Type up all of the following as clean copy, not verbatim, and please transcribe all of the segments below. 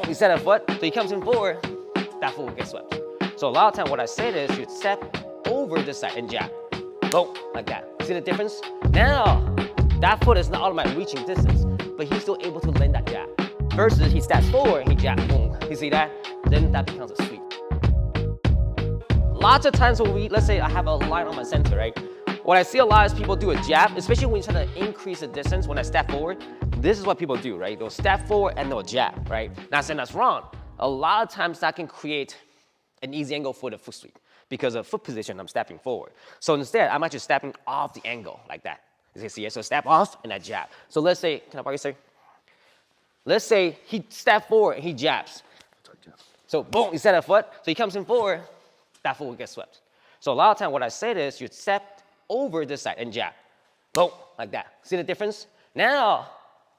he set a foot, so he comes in forward, that foot will get swept. So a lot of time what I say is you step over this side and jab. Boom, like that. See the difference? Now, that foot is not out of my reaching distance, but he's still able to land that jab. Versus he steps forward and he jab, boom. You see that? Then that becomes a sweep. Lots of times when let's say I have a line on my center, right? What I see a lot is people do a jab, especially when you're trying to increase the distance when I step forward. This is what people do, right? They'll step forward and they'll jab, right? Not saying that's wrong. A lot of times that can create an easy angle for the foot sweep because of foot position, I'm stepping forward. So instead, I'm actually stepping off the angle like that. You can see it, so step off and I jab. So let's say, can I borrow you, sir? Let's say he steps forward and he jabs. So boom, he set a foot, so he comes in forward, that foot will get swept. So a lot of time what I say is you step over this side and jab. Boom, like that. See the difference? Now,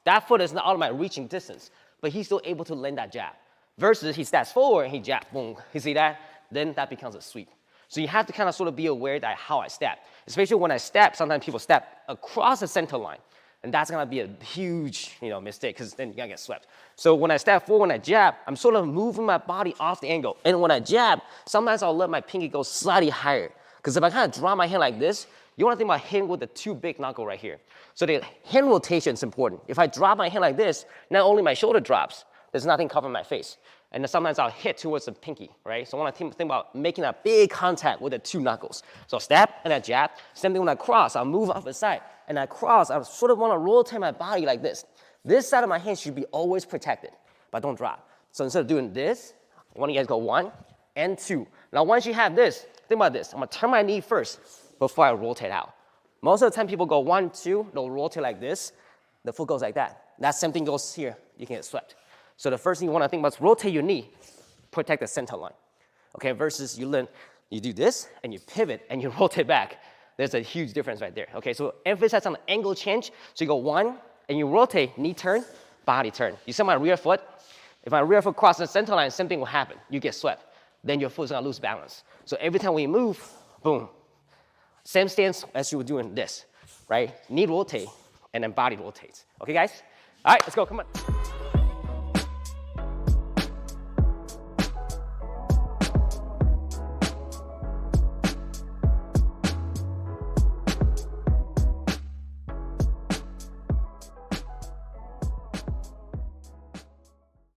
that foot is not out of my reaching distance, but he's still able to land that jab. Versus he steps forward and he jab, boom. You see that? Then that becomes a sweep. So you have to kind of sort of be aware that how I step. Especially when I step, sometimes people step across the center line. And that's gonna be a huge, mistake because then you're gonna get swept. So when I step forward, when I jab, I'm sort of moving my body off the angle. And when I jab, sometimes I'll let my pinky go slightly higher. Because if I kind of drop my hand like this, you wanna think about hitting with the two big knuckle right here. So the hand rotation is important. If I drop my hand like this, not only my shoulder drops, there's nothing covering my face. And then sometimes I'll hit towards the pinky, right? So I wanna think about making a big contact with the two knuckles. So step and I jab. Same thing when I cross, I'll move off the side. And I cross, I sort of wanna rotate my body like this. This side of my hand should be always protected, but don't drop. So instead of doing this, I want you guys to go 1 and 2. Now once you have this, think about this. I'm gonna turn my knee first before I rotate out. Most of the time people go 1, 2, they'll rotate like this. The foot goes like that. That same thing goes here, you can get swept. So the first thing you wanna think about is rotate your knee, protect the center line. Okay, versus you do this and you pivot and you rotate back. There's a huge difference right there. Okay, so emphasize on the angle change. So you go 1 and you rotate, knee turn, body turn. You see my rear foot? If my rear foot crosses the center line, same thing will happen. You get swept. Then your foot's gonna lose balance. So every time we move, boom. Same stance as you were doing this, right? Knee rotate and then body rotates. Okay, guys? All right, let's go, come on.